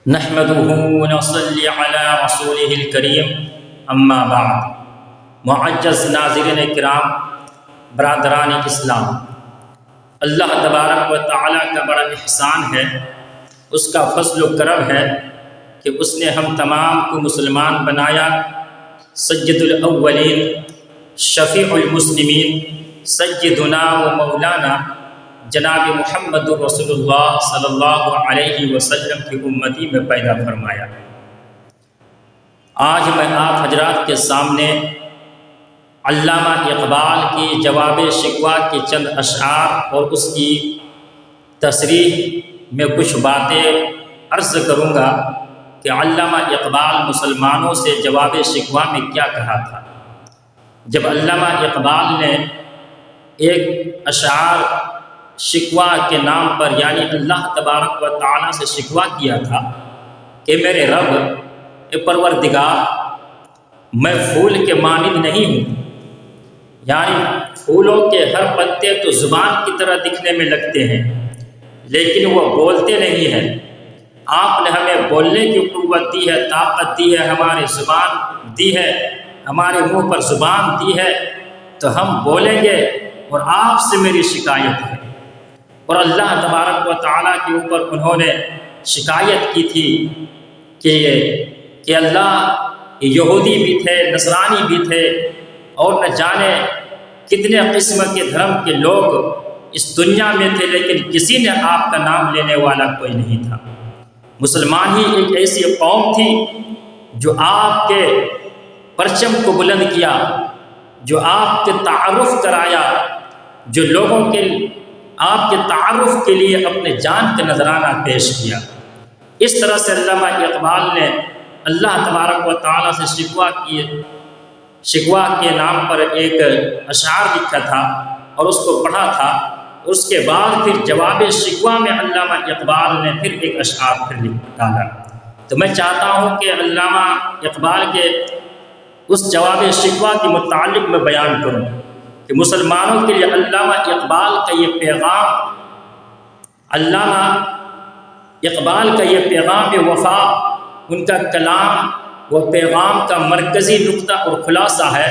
نحمده ونصلي على رسوله الكريم اما بعد۔ معزز ناظرین کرام، برادران اسلام، اللہ تبارک و تعالیٰ کا بڑا احسان ہے، اس کا فضل و کرم ہے کہ اس نے ہم تمام کو مسلمان بنایا۔ سید الاولین، شفیع المسلمین، سیدنا و مولانا جناب محمد رسول اللہ صلی اللہ علیہ وسلم کی امتی میں پیدا فرمایا۔ آج میں آپ حضرات کے سامنے علامہ اقبال کی جواب شکوہ کے چند اشعار اور اس کی تصریح میں کچھ باتیں عرض کروں گا کہ علامہ اقبال مسلمانوں سے جواب شکوہ میں کیا کہا تھا۔ جب علامہ اقبال نے ایک اشعار شکوہ کے نام پر یعنی اللہ تبارک و تعالیٰ سے شکوہ کیا تھا کہ میرے رب، اے پروردگار، میں پھول کے مانند نہیں ہوں، یعنی پھولوں کے ہر پتے تو زبان کی طرح دکھنے میں لگتے ہیں لیکن وہ بولتے نہیں ہیں۔ آپ نے ہمیں بولنے کی قوت دی ہے، طاقت دی ہے، ہماری زبان دی ہے، ہمارے منہ پر زبان دی ہے، تو ہم بولیں گے اور آپ سے میری شکایت ہے۔ اور اللہ تبارک و تعالیٰ کے اوپر انہوں نے شکایت کی تھی کہ اللہ یہودی بھی تھے، نصرانی بھی تھے، اور نہ جانے کتنے قسم کے دھرم کے لوگ اس دنیا میں تھے، لیکن کسی نے آپ کا نام لینے والا کوئی نہیں تھا۔ مسلمان ہی ایک ایسی قوم تھی جو آپ کے پرچم کو بلند کیا، جو آپ کے تعارف کرایا، جو لوگوں کے آپ کے تعارف کے لیے اپنے جان کا نذرانہ پیش کیا۔ اس طرح سے علامہ اقبال نے اللہ تبارک و تعالیٰ سے شکوہ کے نام پر ایک اشعار لکھا تھا اور اس کو پڑھا تھا۔ اس کے بعد پھر جواب شکوہ میں علامہ اقبال نے پھر ایک اشعار پھر لکھ ڈالا۔ تو میں چاہتا ہوں کہ علامہ اقبال کے اس جواب شکوہ کے متعلق میں بیان کروں کہ مسلمانوں کے لیے علامہ اقبال کا یہ پیغام، علامہ اقبال کا یہ پیغام وفا، ان کا کلام و پیغام کا مرکزی نقطہ اور خلاصہ ہے۔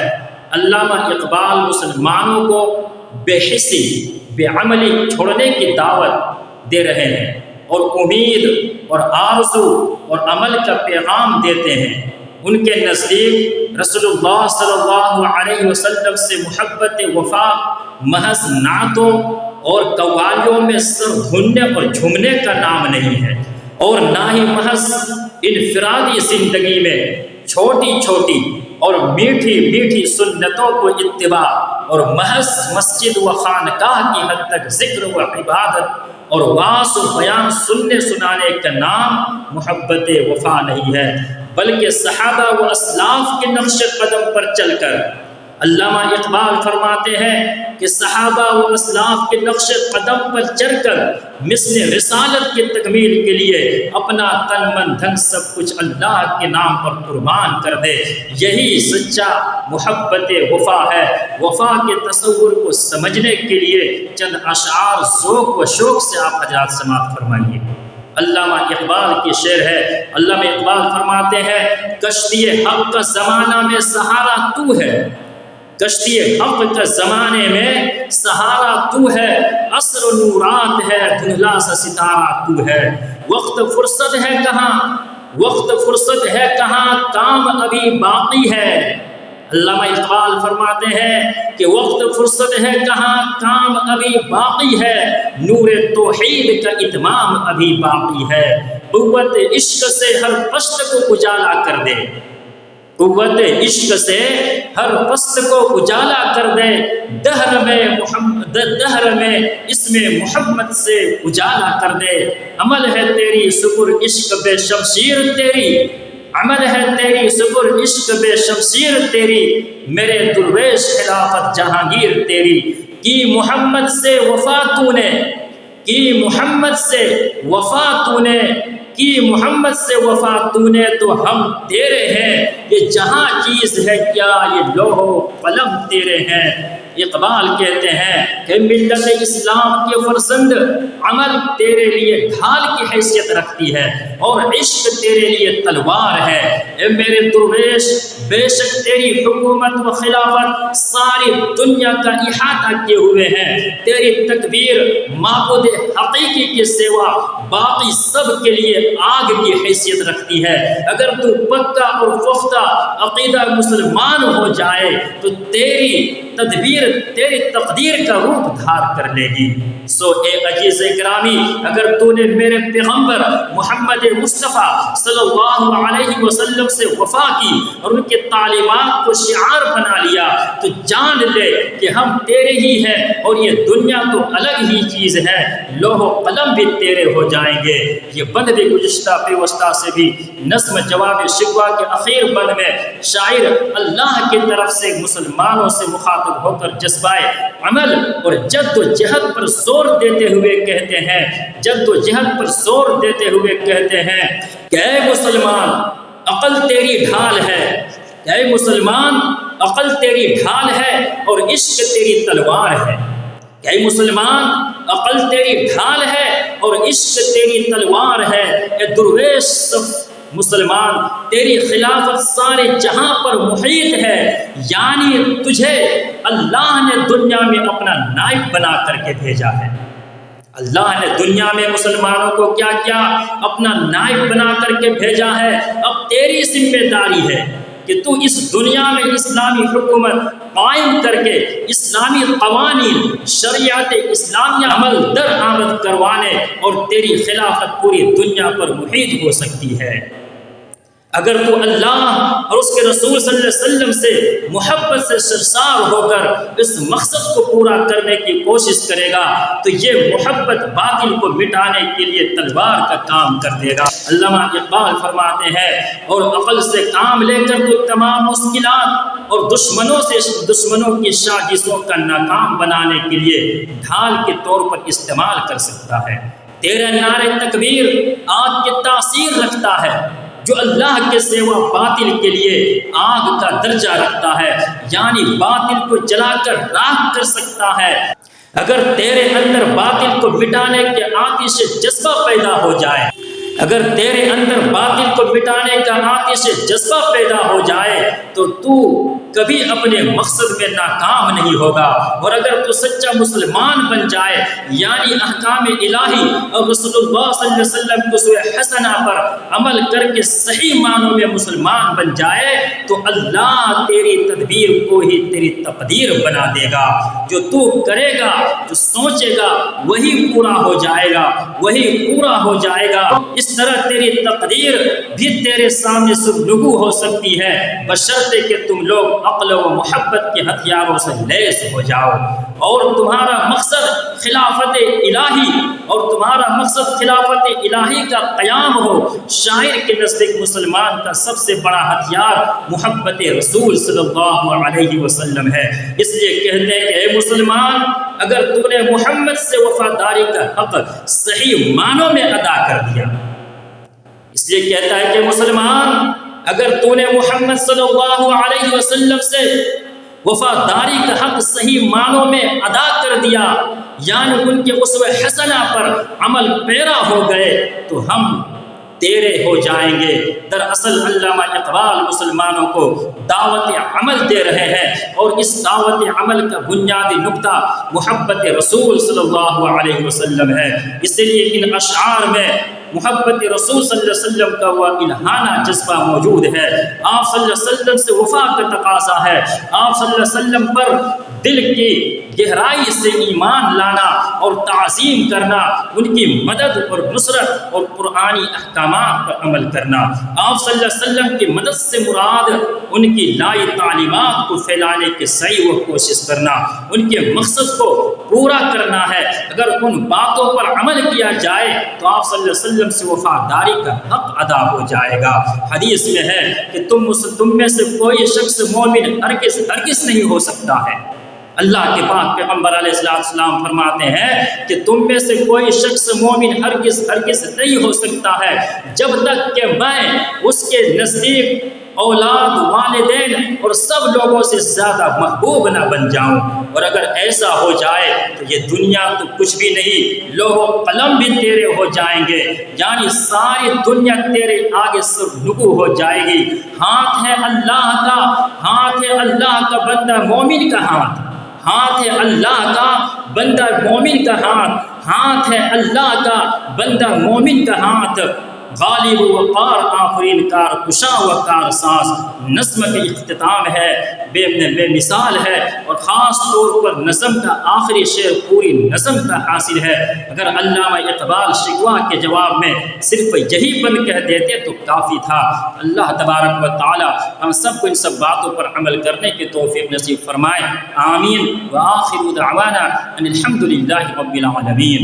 علامہ اقبال مسلمانوں کو بے حسی، بے عملی چھوڑنے کی دعوت دے رہے ہیں اور امید اور آرزو اور عمل کا پیغام دیتے ہیں۔ ان کے نزدیک رسول اللہ صلی اللہ علیہ وسلم سے محبت وفا محض نعتوں اور قوالیوں میں سر دھننے اور جھومنے کا نام نہیں ہے، اور نہ ہی محض انفرادی زندگی میں چھوٹی چھوٹی اور میٹھی میٹھی سنتوں کو اتباع اور محض مسجد و خانقاہ کی حد تک ذکر و عبادت اور واعظ و بیان سننے سنانے کا نام محبت وفا نہیں ہے، بلکہ صحابہ و اسلاف کے نقش قدم پر چل کر علامہ اقبال فرماتے ہیں کہ صحابہ و اسلاف کے نقش قدم پر چل کر مثل رسالت کی تکمیل کے لیے اپنا تن من دھن سب کچھ اللہ کے نام پر قربان کر دے، یہی سچا محبت وفا ہے۔ وفا کے تصور کو سمجھنے کے لیے چند اشعار ذوق و شوق سے آپ حضرات سماعت فرمائیے۔ علامہ اقبال کی شعر ہے۔ علامہ اقبال فرماتے ہیں، کشتی حق کا زمانہ میں سہارا تو ہے، کشتی حق کا زمانے میں سہارا تو ہے، عصر و نورات ہے، دھندلا سا ستارہ تو ہے، وقت فرصت ہے کہاں، وقت فرصت ہے کہاں، کام ابھی باقی ہے۔ علامہ اقبال فرماتے ہیں کہ وقت فرصت ہے کہاں، کام ابھی باقی ہے، نور توحید کا اتمام ابھی باقی ہے، قوت عشق سے ہر پشت کو اجالا کر دے، قوت عشق سے ہر پست کو اجالا کر دے، دہر میں اسم محمد سے اجالا کر دے، عمل ہے تیری سپر عشق بے شمشیر تیری، عمل ہے تیری سپر عشق بے شمشیر تیری، میرے درویش خلافت جہانگیر تیری، کی محمد سے وفا تو نے، کی محمد سے وفا تو نے، کی محمد سے وفا تو نے، تو ہم تیرے ہیں، یہ جہاں چیز ہے کیا، یہ لوح و قلم تیرے ہیں، اقبال کہتے ہیں کہ ملت اسلام کے فرزند، عمل تیرے لیے ڈھال کی حیثیت رکھتی ہے اور عشق تیرے لیے تلوار ہے۔ اے میرے درویش، بے شک تیری حکومت و خلافت ساری دنیا کا احاطہ کیے ہوئے ہیں۔ تیری تکبیر معبود حقیقی کے سوا باقی سب کے لیے آگ کی حیثیت رکھتی ہے۔ اگر تو پکا اور پختہ عقیدہ مسلمان ہو جائے تو تیری تدبیر تیری تقدیر کا روپ دھار کر لے گی۔ سو اے عزیز گرامی، اگر تو نے میرے پیغمبر محمد مصطفیٰ صلی اللہ علیہ وسلم سے وفا کی اور ان کے تعلیمات کو شعار بنا لیا تو جان لے کہ ہم تیرے ہی ہیں، اور یہ دنیا تو الگ ہی چیز ہے، لوح و قلم بھی تیرے ہو جائیں گے۔ یہ بند بھی گزشتہ پیوستہ سے بھی نظم جواب شکوہ کے اخیر بند میں شاعر اللہ کی طرف سے مسلمانوں سے مخاطب ہو کر جذبہ عمل اور جد و جہد پر زور دیتے ہوئے کہتے ہیں، جد و جہد پر زور دیتے ہوئے کہتے ہیں کہ اے مسلمان، عقل تیری ڈھال ہے، اے مسلمان، عقل تیری ڈھال ہے اور عشق تیری تلوار ہے۔ اے مسلمان، عقل تیری ڈھال ہے اور عشق تیری تلوار ہے۔ اے درویش صف مسلمان، تیری خلافت سارے جہاں پر محیط ہے، یعنی تجھے اللہ نے دنیا میں اپنا نائب بنا کر کے بھیجا ہے۔ اللہ نے دنیا میں مسلمانوں کو کیا کیا؟ اپنا نائب بنا کر کے بھیجا ہے۔ اب تیری ذمہ داری ہے کہ تو اس دنیا میں اسلامی حکومت قائم کر کے اسلامی قوانین، شریعت اسلامیہ عمل در آمد کروانے، اور تیری خلافت پوری دنیا پر محیط ہو سکتی ہے۔ اگر تو اللہ اور اس کے رسول صلی اللہ علیہ وسلم سے محبت سے سرشار ہو کر اس مقصد کو پورا کرنے کی کوشش کرے گا تو یہ محبت باطل کو مٹانے کے لیے تلوار کا کام کر دے گا۔ علامہ اقبال فرماتے ہیں، اور عقل سے کام لے کر تو تمام مشکلات اور دشمنوں کی سازشوں کا ناکام بنانے کے لیے ڈھال کے طور پر استعمال کر سکتا ہے۔ تیرا نعرہ تکبیر آگ کی تاثیر رکھتا ہے، جو اللہ کے سوا باطل کے لیے آگ کا درجہ رکھتا ہے، یعنی باطل کو جلا کر راکھ کر سکتا ہے۔ اگر تیرے اندر باطل کو مٹانے کے آتش جذبہ پیدا ہو جائے، اگر تیرے اندر باطل کو مٹانے کا آتش جذبہ پیدا ہو جائے تو تو کبھی اپنے مقصد میں ناکام نہیں ہوگا۔ اور اگر تو سچا مسلمان بن جائے، یعنی احکام الہی اور رسول اللہ صلی اللہ علیہ وسلم کی اسوہ حسنہ پر عمل کر کے صحیح معنوں میں مسلمان بن جائے تو اللہ تیری تدبیر کو ہی تیری تقدیر بنا دے گا۔ جو تو کرے گا، جو سوچے گا، وہی پورا ہو جائے گا، وہی پورا ہو جائے گا۔ اس طرح تیری تقدیر بھی تیرے سامنے سرنگو ہو سکتی ہے، بشرطے کہ تم لوگ عقل و محبت کے ہتھیاروں سے لیس ہو جاؤ، اور تمہارا مقصد خلافت الہی اور تمہارا مقصد خلافت الہی کا قیام ہو۔ شاعر کے نزدیک مسلمان کا سب سے بڑا ہتھیار محبت رسول صلی اللہ علیہ وسلم ہے۔ اس لیے کہتے ہیں کہ اے مسلمان، اگر تو نے محمد سے وفاداری کا حق صحیح معنوں میں ادا کر دیا، اس لیے کہتا ہے کہ مسلمان، اگر تو نے محمد صلی اللہ علیہ وسلم سے وفاداری کا حق صحیح معنوں میں ادا کر دیا، یعنی ان کے اسوہ حسنہ پر عمل پیرا ہو گئے، تو ہم تیرے ہو جائیں گے۔ دراصل علامہ اقبال مسلمانوں کو دعوت عمل دے رہے ہیں، اور اس دعوت عمل کا بنیادی نقطہ محبت رسول صلی اللہ علیہ وسلم ہے۔ اس لیے ان اشعار میں محبت رسول صلی اللہ علیہ وسلم کا وہ الہانہ جذبہ موجود ہے۔ آپ صلی اللہ علیہ وسلم سے وفا کا تقاضا ہے، آپ صلی اللہ علیہ وسلم پر دل کی گہرائی سے ایمان لانا اور تعظیم کرنا، ان کی مدد اور نصرت اور قرآنی احکامات پر عمل کرنا۔ آپ صلی اللہ علیہ وسلم کی مدد سے مراد ان کی لائی تعلیمات کو پھیلانے کی صحیح و کوشش کرنا، ان کے مقصد کو پورا کرنا ہے۔ اگر ان باتوں پر عمل کیا جائے تو آپ صلی اللہ علیہ وسلم سے وفاداری کا حق ادا ہو جائے گا۔ حدیث میں ہے کہ تم میں سے کوئی شخص مومن ہرگز نہیں ہو سکتا ہے اللہ کے پاک پیغمبر علیہ السلام فرماتے ہیں کہ تم میں سے کوئی شخص مومن ہرگز نہیں ہو سکتا ہے جب تک کہ میں اس کے نزدیک اولاد، والدین اور سب لوگوں سے زیادہ محبوب نہ بن جاؤں۔ اور اگر ایسا ہو جائے تو یہ دنیا تو کچھ بھی نہیں، لوح و قلم بھی تیرے ہو جائیں گے، یعنی ساری دنیا تیرے آگے سرنگو ہو جائے گی۔ ہاتھ ہے اللہ کا، ہاتھ ہے اللہ کا بندہ مومن کا ہاتھ، ہاتھ ہے اللہ کا بندہ مومن کا ہاتھ، ہاتھ ہے اللہ کا بندہ مومن کا ہاتھ۔ غالب وقار آفرین کار کشا و کار ساز نظم کا اختتام ہے، بے مثال ہے، اور خاص طور پر نظم کا آخری شعر پوری نظم کا حاصل ہے۔ اگر علامہ اقبال شکوہ کے جواب میں صرف یہی بند کہہ دیتے تو کافی تھا۔ اللہ تبارک و تعالی ہم سب کو ان سب باتوں پر عمل کرنے کی توفیق نصیب فرمائے، آمین۔ وآخر دعوانا ان الحمد للہ رب العالمین۔